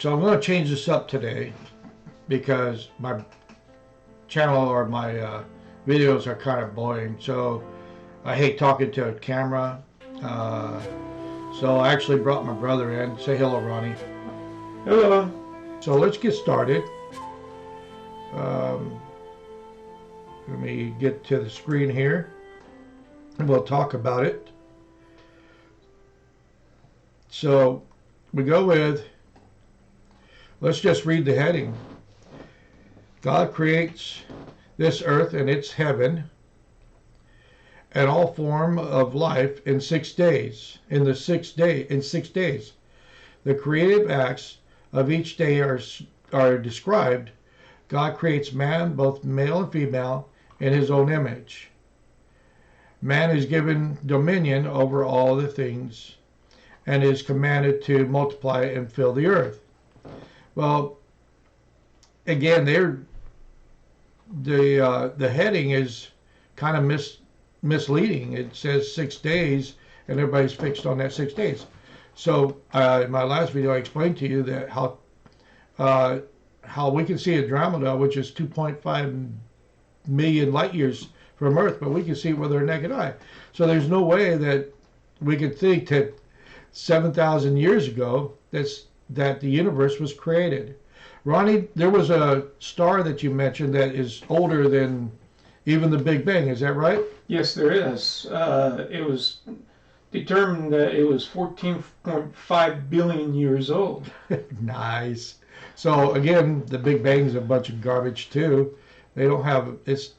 So I'm going to change this up today because my channel or my videos are kind of boring. So I hate talking to a camera. Uh, so I actually brought my brother in. Say hello, Ronnie. Hello. So let's get started. Um, Let me get to the screen here and we'll talk about it. So we go with, let's just read the heading. God creates this earth and its heaven and all form of life in 6 days. In 6 days. The creative acts of each day are described. God creates man, both male and female, in his own image. Man is given dominion over all the things and is commanded to multiply and fill the earth. Well, again, the heading is kind of misleading. It says 6 days, and everybody's fixed on that 6 days. So in my last video, I explained to you that how we can see Andromeda, which is 2.5 million light years from Earth, but we can see it with our naked eye. So there's no way that we could think that 7,000 years ago that the universe was created. Ronnie, there was a star that you mentioned that is older than even the Big Bang. Is that right? Yes, there is. It was determined that it was 14.5 billion years old. Nice. So again, the Big Bang's a bunch of garbage too. They don't have it's.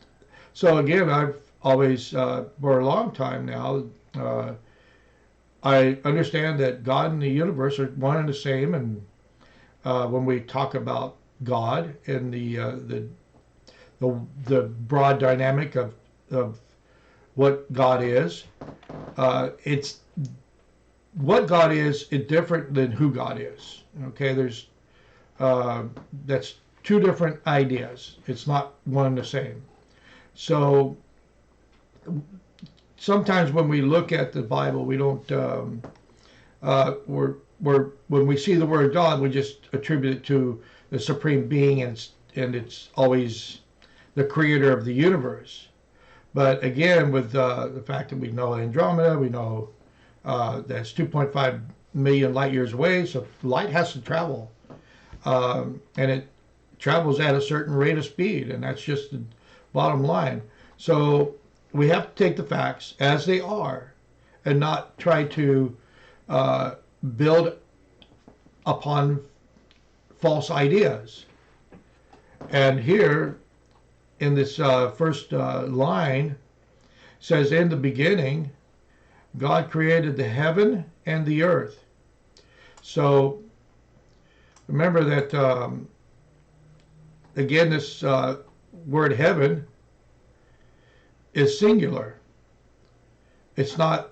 So again, I've always for a long time now. I understand that God and the universe are one and the same, and when we talk about God and the broad dynamic of what God is, it's what God is different than who God is. Okay, there's that's two different ideas. It's not one and the same. So sometimes when we look at the Bible, we don't when we see the word God, we just attribute it to the supreme being, and it's always the creator of the universe. But again, with the fact that we know Andromeda, we know that's 2.5 million light years away, so light has to travel, and it travels at a certain rate of speed, and that's just the bottom line. So we have to take the facts as they are and not try to build upon false ideas. And here in this first line says, in the beginning God created the heaven and the earth. So remember that again, this word heaven is singular. It's not,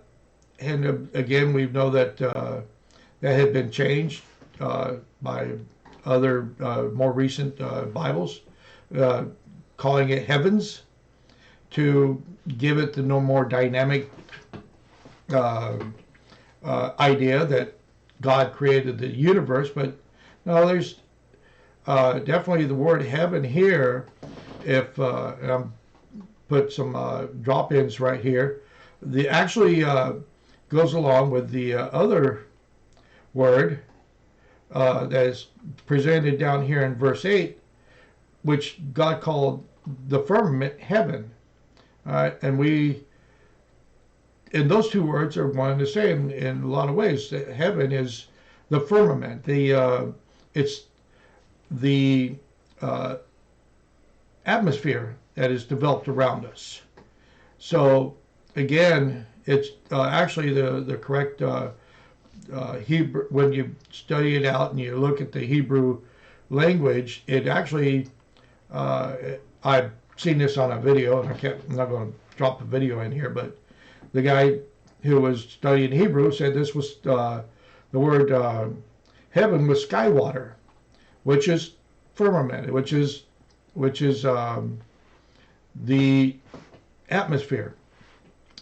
and again, we know that that had been changed by other more recent Bibles, calling it heavens to give it the no more dynamic idea that God created the universe. But no, there's definitely the word heaven here. If and I'm put some drop-ins right here, the actually goes along with the other word that is presented down here in verse 8, which God called the firmament heaven. And and those two words are one and the same in a lot of ways. Heaven is the firmament. It's the atmosphere that is developed around us. So again, it's actually the correct Hebrew. When you study it out and you look at the Hebrew language, it actually I've seen this on a video, and I'm not going to drop the video in here, but the guy who was studying Hebrew said this was the word heaven was sky water, which is firmament, which is the atmosphere.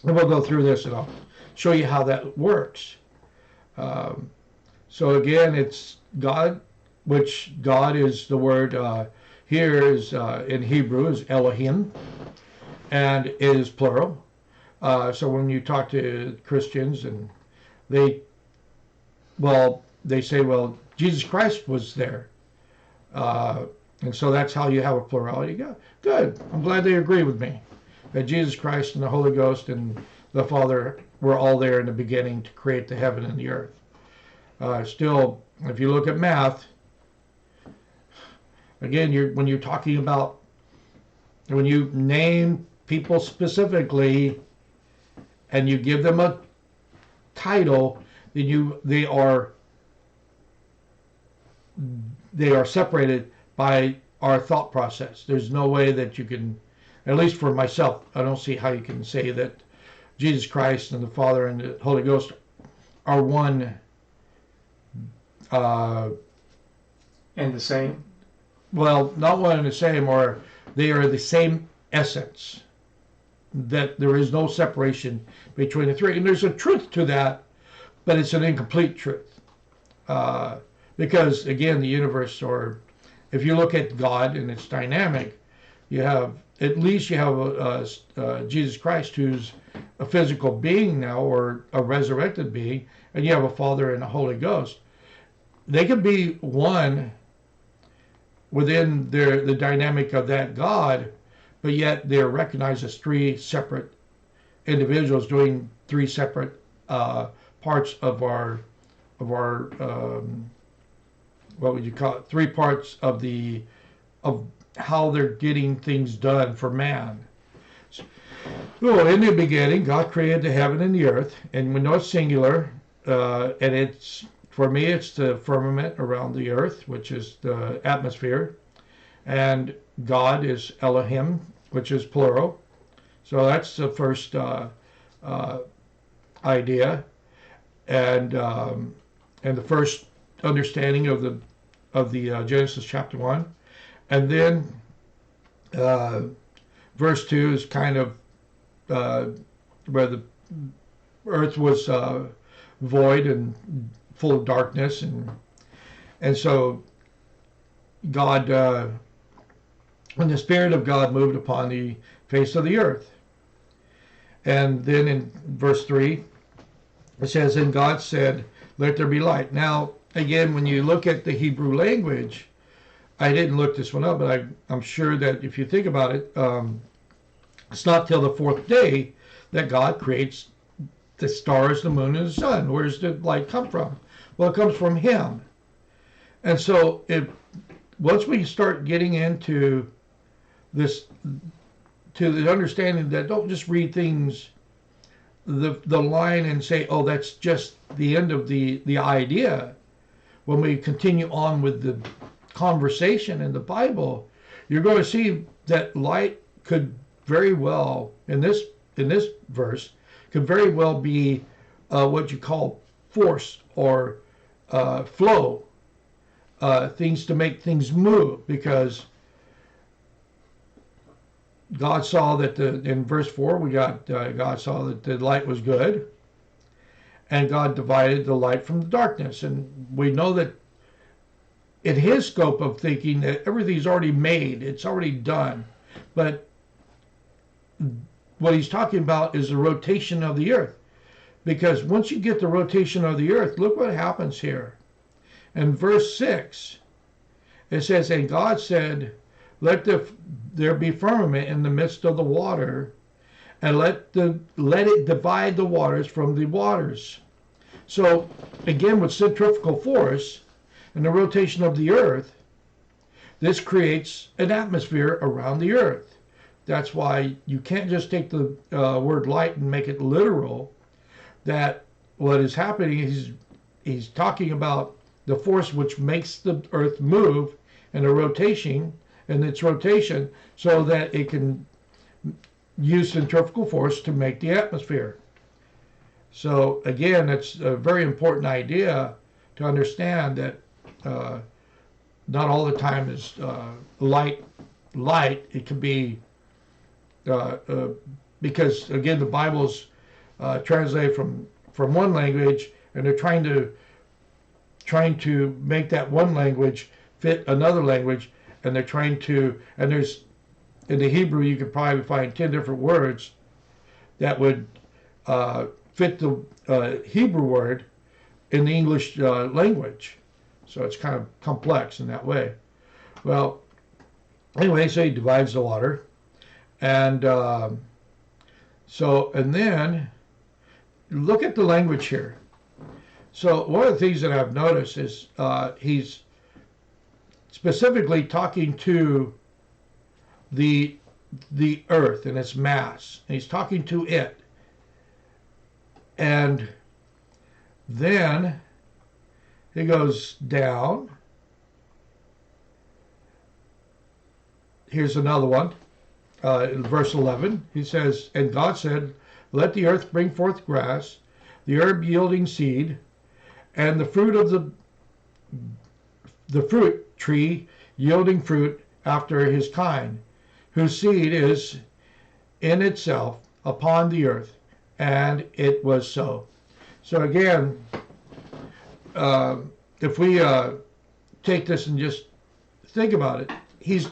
And we'll go through this and I'll show you how that works. So again, it's God which God is the word here is in Hebrew is Elohim, and it is plural. So when you talk to Christians and they, they say, well, Jesus Christ was there. And so that's how you have a plurality. Good. I'm glad they agree with me that Jesus Christ and the Holy Ghost and the Father were all there in the beginning to create the heaven and the earth. Still, if you look at math, again, when you're talking about, when you name people specifically and you give them a title, then they are separated by our thought process. There's no way that you can, at least for myself, I don't see how you can say that Jesus Christ and the Father and the Holy Ghost are one and the same. Well, not one and the same, or they are the same essence. That there is no separation between the three, and there's a truth to that, but it's an incomplete truth. Because again, the universe, or if you look at God and it's dynamic, you have Jesus Christ, who's a physical being now, or a resurrected being, and you have a Father and a Holy Ghost. They can be one within the dynamic of that God, but yet they're recognized as three separate individuals doing three separate parts of our what would you call it? Three parts of how they're getting things done for man. Well, in the beginning, God created the heaven and the earth, and we know it's singular, and it's, for me, it's the firmament around the earth, which is the atmosphere, and God is Elohim, which is plural. So that's the first idea, and the first understanding of the Genesis chapter 1, and then verse 2 is kind of where the earth was void and full of darkness, and so God, when the Spirit of God moved upon the face of the earth, and then in verse 3 it says, and God said, let there be light. Now again, when you look at the Hebrew language, I didn't look this one up, but I'm sure that if you think about it, it's not till the fourth day that God creates the stars, the moon, and the sun. Where does the light come from? Well, it comes from Him. And so once we start getting into this, to the understanding that don't just read things, the line, and say, oh, that's just the end of the idea. When we continue on with the conversation in the Bible, you're going to see that light could very well, in this verse, could very well be what you call force or flow, things to make things move, because God saw that in verse 4 we got God saw that the light was good, and God divided the light from the darkness. And we know that in His scope of thinking that everything's already made, it's already done. But what He's talking about is the rotation of the earth. Because once you get the rotation of the earth, look what happens here. In verse 6, it says, and God said, let there be firmament in the midst of the water, and let it divide the waters from the waters. So again, with centrifugal force and the rotation of the earth, this creates an atmosphere around the earth. That's why you can't just take the word light and make it literal. That what is happening is he's talking about the force which makes the earth move, and the rotation, and its rotation, so that it can use centrifugal force to make the atmosphere. So again, it's a very important idea to understand that not all the time is light. It can be because again, the Bible's translated from one language, and they're trying to make that one language fit another language, and they're trying to, and there's, in the Hebrew, you could probably find 10 different words that would fit the Hebrew word in the English language. So it's kind of complex in that way. Well, anyway, so he divides the water. And and then look at the language here. So one of the things that I've noticed is he's specifically talking to the earth and its mass. And he's talking to it. And then he goes down. Here's another one. In verse 11, he says, "And God said, let the earth bring forth grass, the herb yielding seed, and the fruit of the fruit tree yielding fruit after his kind, whose seed is in itself upon the earth. And it was so." So again, if we take this and just think about it, he's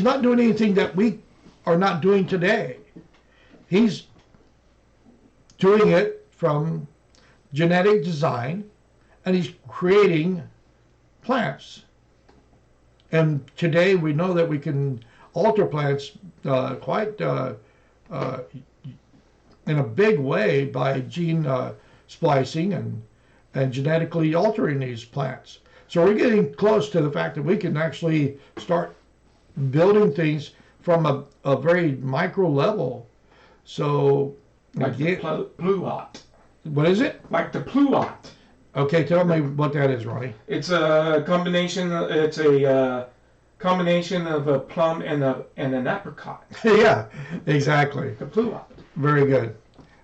not doing anything that we are not doing today. He's doing it from genetic design, and he's creating plants. And today we know that we can alter plants quite in a big way by gene splicing and genetically altering these plants. So we're getting close to the fact that we can actually start building things from a very micro level. So like the pluot. What is it? Like the pluot. Okay, tell me what that is, Ronnie. It's a combination. It's a combination of a plum and an apricot. Yeah, exactly. The pluot. Very good.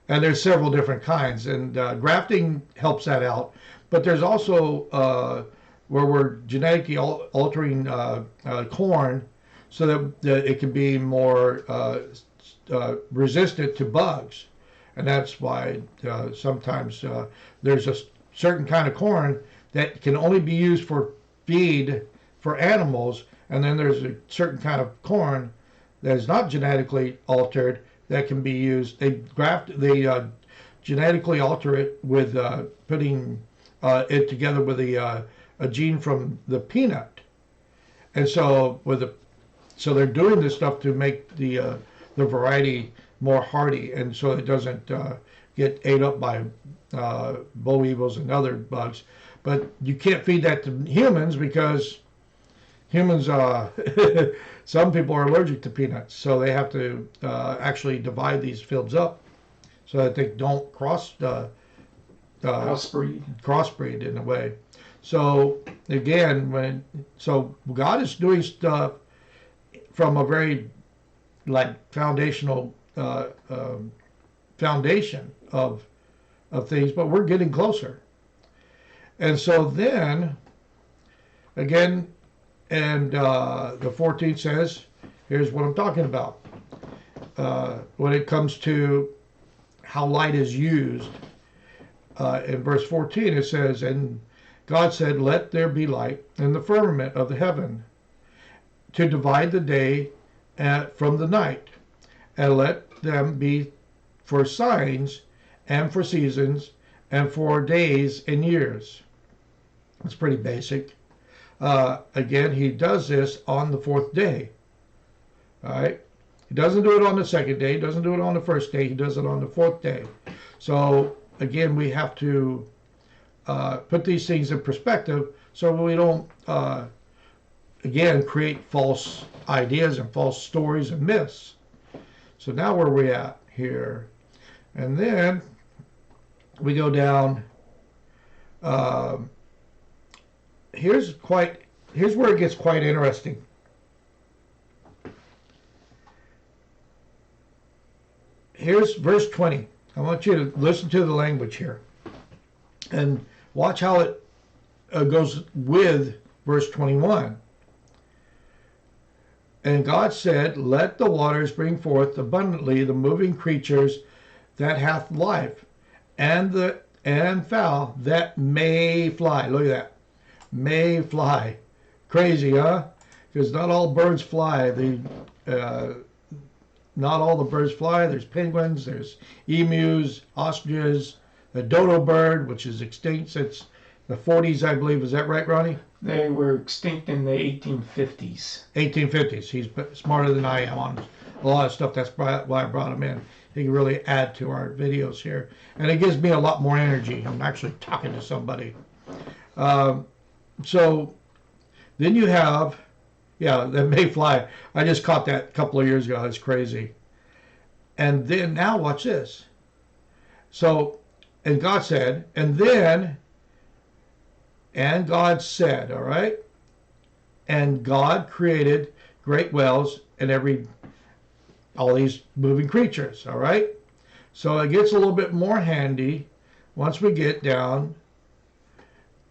And there's several different kinds, and grafting helps that out. But there's also where we're genetically altering corn so that it can be more resistant to bugs. And that's why sometimes there's a certain kind of corn that can only be used for feed for animals, and then there's a certain kind of corn that is not genetically altered that can be used. They genetically alter it with putting it together with a gene from the peanut, and so so they're doing this stuff to make the variety more hardy, and so it doesn't get ate up by boll weevils and other bugs. But you can't feed that to humans because humans, some people are allergic to peanuts, so they have to actually divide these fields up so that they don't crossbreed in a way. So again, so God is doing stuff from a very foundational foundation of things, but we're getting closer. And so then again, and the 14th says, here's what I'm talking about. When it comes to how light is used, in verse 14 it says, "And God said, let there be light in the firmament of the heaven to divide the day from the night, and let them be for signs and for seasons and for days and years." It's pretty basic. Again, he does this on the fourth day. All right. He doesn't do it on the second day. He doesn't do it on the first day. He does it on the fourth day. So again, we have to put these things in perspective so we don't, again, create false ideas and false stories and myths. So now where are we at here? And then we go down. Here's where it gets quite interesting. Here's verse 20. I want you to listen to the language here and watch how it goes with verse 21. "And God said, let the waters bring forth abundantly the moving creatures that hath life, and fowl that may fly." Look at that. May fly. Crazy, huh? Because not all birds fly. Not all the birds fly. There's penguins, there's emus, ostriches, the dodo bird, which is extinct since the 40s, I believe. Is that right, Ronnie? They were extinct in the 1850s. 1850s. He's smarter than I am on a lot of stuff. That's why I brought him in. He can really add to our videos here. And it gives me a lot more energy. I'm actually talking to somebody. So then you have, yeah, the mayfly. I just caught that a couple of years ago. It's crazy. And then now watch this. So, and God said, and God said, all right? And God created great whales and all these moving creatures, all right? So it gets a little bit more handy once we get down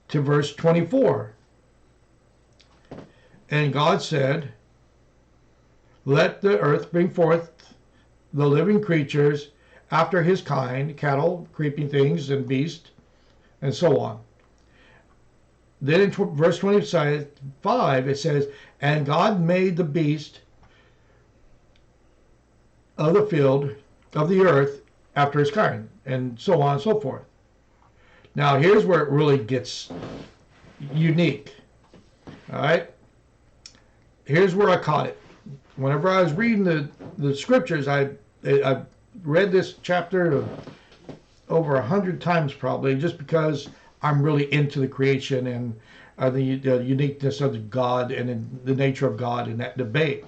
to verse 24. And God said, let the earth bring forth the living creatures after his kind, cattle, creeping things, and beasts, and so on. Then in verse 25, it says, and God made the beast of the field, of the earth, after his kind, and so on and so forth. Now, here's where it really gets unique. All right? Here's where I caught it. Whenever I was reading the scriptures, I read this chapter over 100 times probably, just because I'm really into the creation and the uniqueness of God and the nature of God in that debate.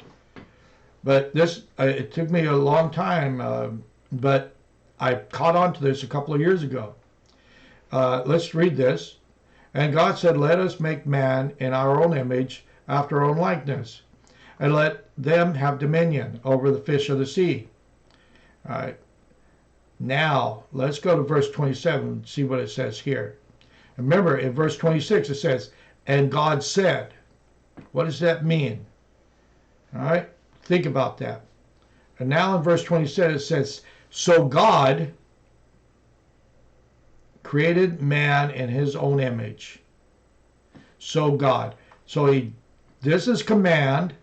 But this, it took me a long time, but I caught on to this a couple of years ago. Let's read this. And God said, let us make man in our own image, after our own likeness, and let them have dominion over the fish of the sea. All right. Now, let's go to verse 27 and see what it says here. Remember, in verse 26, it says, and God said. What does that mean? All right. Think about that. And now in verse 27, it says, so God created man in his own image. So God. So this is command,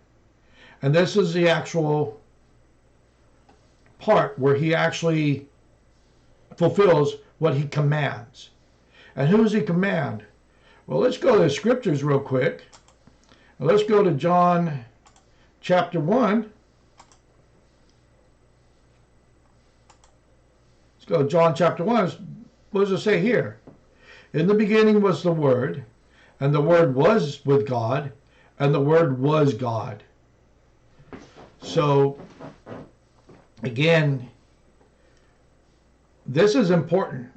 and this is the actual part where he actually fulfills what he commands. And who does he command? Well, let's go to the scriptures real quick. Let's go to John chapter 1. Let's go to John chapter 1. What does it say here? In the beginning was the Word, and the Word was with God, and the Word was God. So, again, this is important.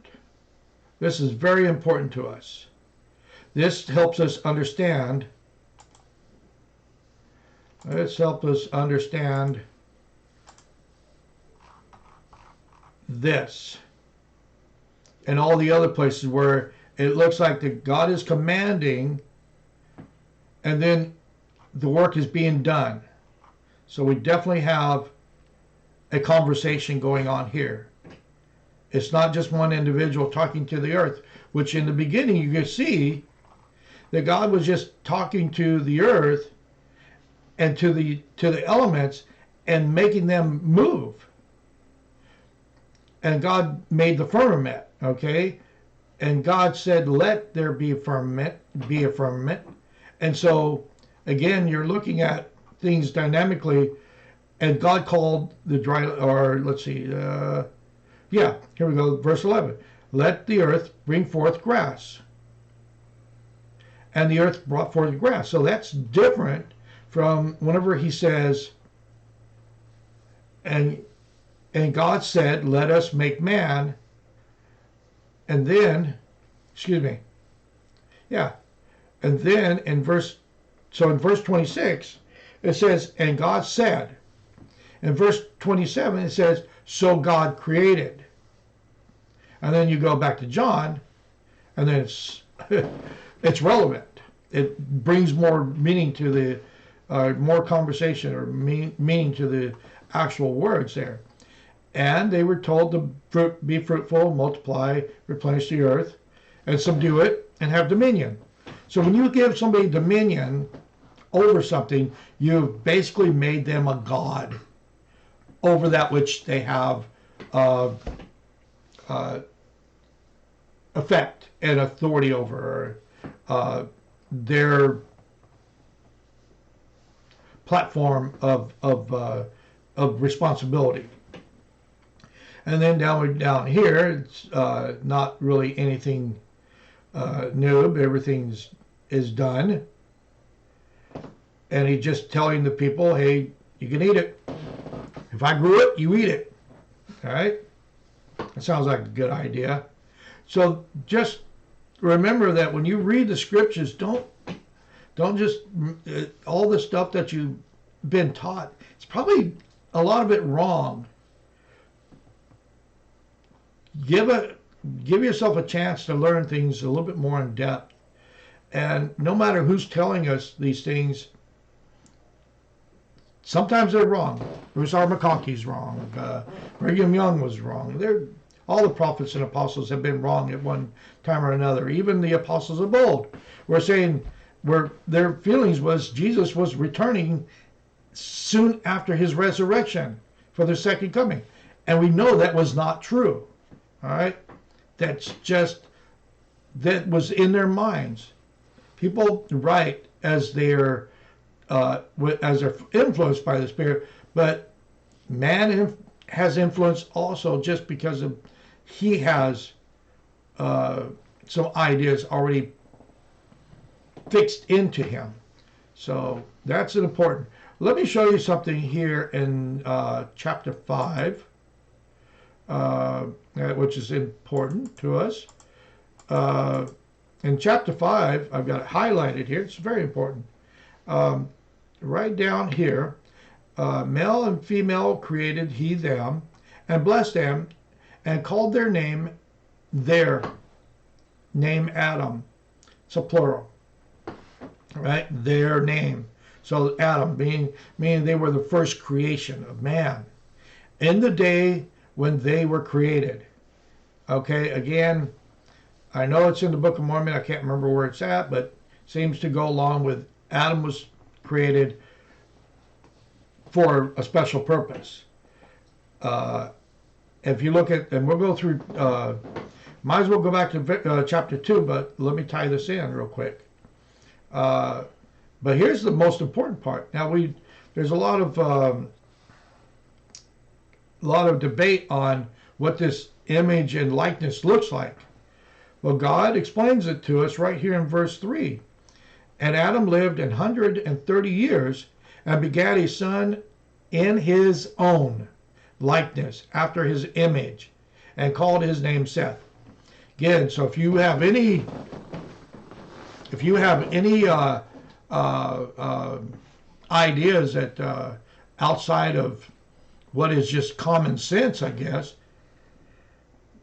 This is very important to us. This helps us understand. This helps us understand this and all the other places where it looks like that God is commanding and then the work is being done. So we definitely have a conversation going on here. It's not just one individual talking to the earth, which in the beginning you could see that God was just talking to the earth and to the elements and making them move. And God made the firmament, okay? And God said, let there be a firmament, And so, again, you're looking at things dynamically, and God called the dry, or let's see, yeah, here we go, verse 11. Let the earth bring forth grass. And the earth brought forth grass. So that's different from whenever he says, and God said, let us make man. And then, and then in verse 26, it says, and God said. In verse 27, it says, so God created. And then you go back to John, and then it's relevant. It brings more meaning to the, more conversation or meaning to the actual words there. And they were told to be fruitful, multiply, replenish the earth, and subdue it, and have dominion. So when you give somebody dominion over something, you've basically made them a god over that which they have uh, effect and authority over, their platform of responsibility. And then down here, it's not really anything new, but everything's is done. And he's just telling the people, hey, you can eat it. If I grew it, you eat it. All right? That sounds like a good idea. So just remember that when you read the scriptures, don't just all the stuff that you've been taught. It's probably a lot of it wrong. Give yourself a chance to learn things a little bit more in depth. And no matter who's telling us these things, sometimes they're wrong. Bruce R. McConkey's wrong. Brigham Young was wrong. All the prophets and apostles have been wrong at one time or another. Even the apostles of old were saying their feelings was Jesus was returning soon after his resurrection for the second coming. And we know that was not true. All right? That was in their minds. People write as they're influenced by the Spirit, but man has influence also just because of he has some ideas already fixed into him. So that's important. Let me show you something here in chapter 5, which is important to us. In chapter 5, I've got it highlighted here. It's very important. Right down here, male and female created he them, and blessed them, and called their name Adam. It's a plural, right? Their name. So Adam meaning they were the first creation of man in the day when they were created. Okay, again, I know it's in the Book of Mormon. I can't remember where it's at, but seems to go along with Adam was created for a special purpose. If you look at, and we'll go through, might as well go back to chapter 2, but let me tie this in real quick. But here's the most important part. Now there's a lot of debate on what this image and likeness looks like. Well, God explains it to us right here in verse 3. And Adam lived 130 years and begat a son in his own likeness, after his image, and called his name Seth. Again, so if you have any ideas that outside of what is just common sense, I guess,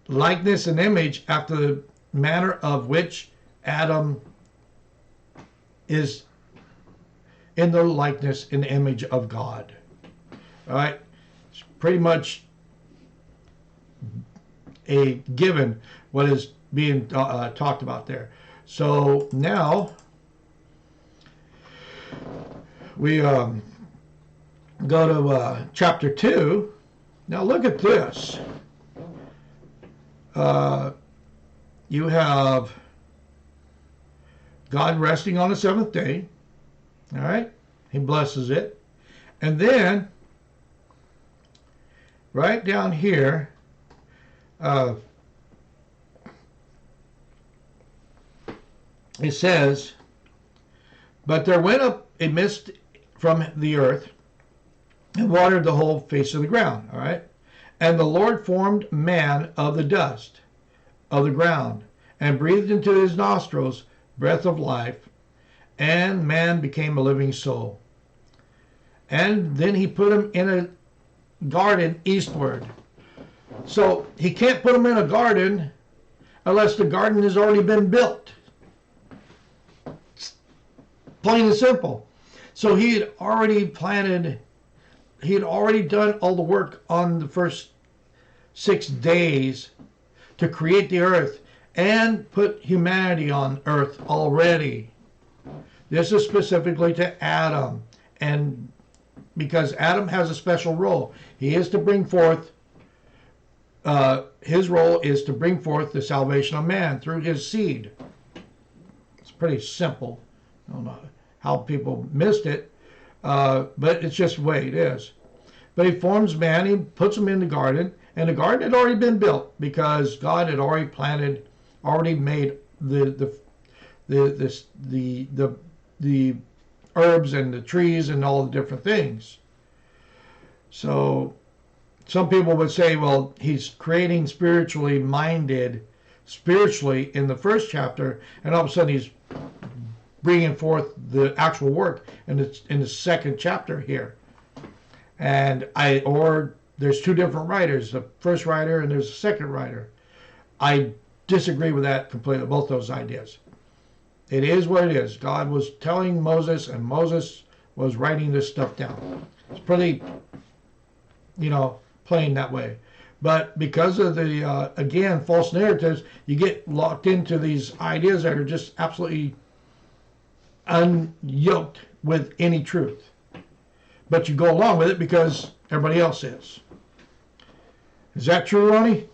likeness and image after the manner of which Adam is in the likeness and image of God. All right? It's pretty much a given what is being talked about there. So now we go to chapter 2. Now look at this. You have God resting on the seventh day. All right? He blesses it. And then, right down here, it says, but there went up a mist from the earth and watered the whole face of the ground. All right? And the Lord formed man of the dust of the ground and breathed into his nostrils breath of life, and man became a living soul. And then he put him in a garden eastward. So he can't put him in a garden unless the garden has already been built. Plain and simple. So he had already planted, he had already done all the work on the first 6 days to create the earth and put humanity on earth already. This is specifically to Adam, and because Adam has a special role, he is to bring forth. His role is to bring forth the salvation of man through his seed. It's pretty simple. I don't know how people missed it, but it's just the way it is. But he forms man, he puts him in the garden, and the garden had already been built because God had already planted, already made the herbs and the trees and all the different things. So some people would say, well, he's creating spiritually minded, spiritually in the first chapter, and all of a sudden he's bringing forth the actual work in the second chapter here. Or there's two different writers, the first writer and there's a second writer. I disagree with that completely, both those ideas. It is what it is. God was telling Moses, and Moses was writing this stuff down. It's pretty, plain that way. But because of the, again, false narratives, you get locked into these ideas that are just absolutely unyoked with any truth. But you go along with it because everybody else is. Is that true, Ronnie?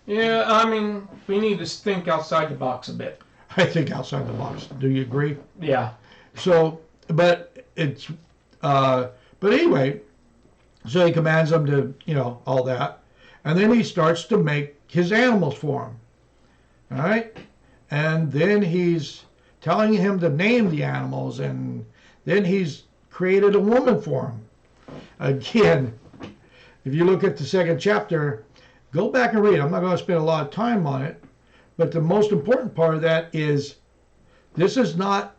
Yeah, I mean, we need to think outside the box a bit. I think outside the box. Do you agree? Yeah. So, but anyway, so he commands them to, all that. And then he starts to make his animals for him. All right? And then he's telling him to name the animals, and then he's created a woman for him. Again, if you look at the second chapter, go back and read. I'm not going to spend a lot of time on it, but the most important part of that is this is not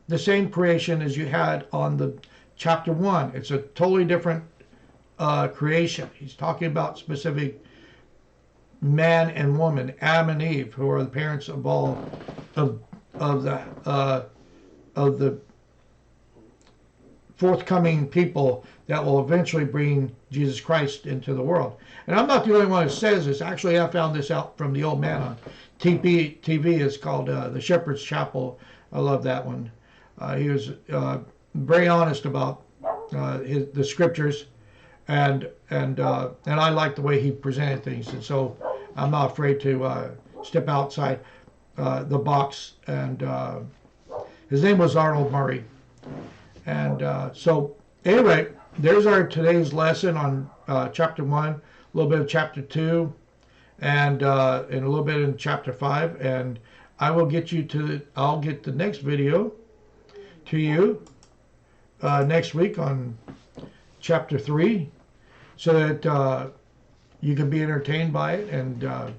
the same creation as you had on the chapter 1. It's a totally different creation. He's talking about specific man and woman, Adam and Eve, who are the parents of all of the forthcoming people that will eventually bring Jesus Christ into the world. And I'm not the only one who says this. Actually, I found this out from the old man on TV. It's called The Shepherd's Chapel. I love that one. He was very honest about the scriptures, and I like the way he presented things. And so I'm not afraid to step outside the box. And his name was Arnold Murray. And so anyway, there's our today's lesson on chapter 1, a little bit of chapter 2, and a little bit in chapter 5. And I'll get the next video to you next week on chapter 3, so that you can be entertained by it, and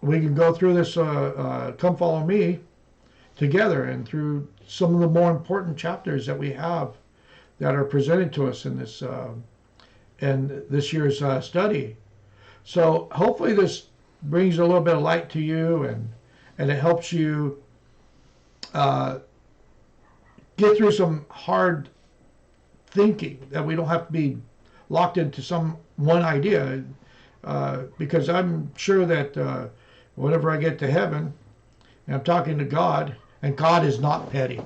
we can go through this Come Follow Me together, and through some of the more important chapters that we have that are presented to us in this year's study. So hopefully this brings a little bit of light to you, and it helps you get through some hard thinking, that we don't have to be locked into some one idea, because I'm sure that whenever I get to heaven and I'm talking to God, and God is not petty.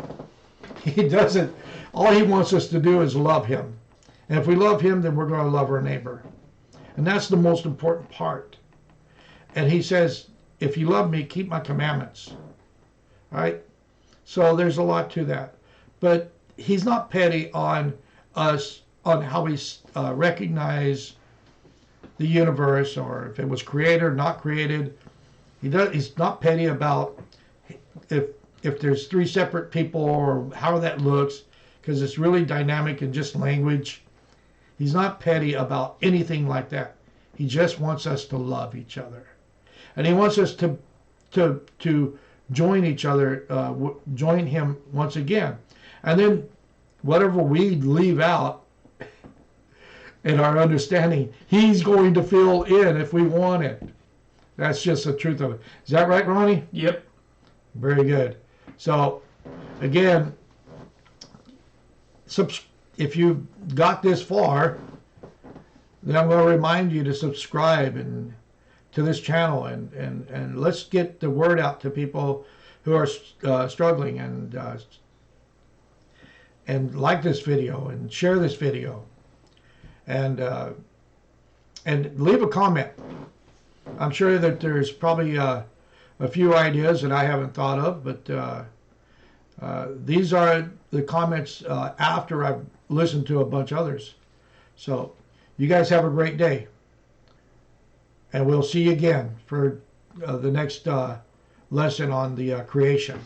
He doesn't, all he wants us to do is love him. And if we love him, then we're going to love our neighbor. And that's the most important part. And he says, if you love me, keep my commandments. All right? So there's a lot to that. But he's not petty on us, on how we recognize the universe, or if it was created or not created. He's not petty about if there's three separate people or how that looks, because it's really dynamic and just language. He's not petty about anything like that. He just wants us to love each other. And he wants us to join each other, join him once again. And then whatever we leave out in our understanding, he's going to fill in if we want it. That's just the truth of it. Is that right, Ronnie? Yep. Very good. So, again, if you've got this far, then I'm going to remind you to subscribe to this channel, and let's get the word out to people who are struggling, and like this video and share this video, and leave a comment. I'm sure that there's probably a few ideas that I haven't thought of, but these are the comments after I've listened to a bunch of others. So you guys have a great day, and we'll see you again for the next lesson on the creation.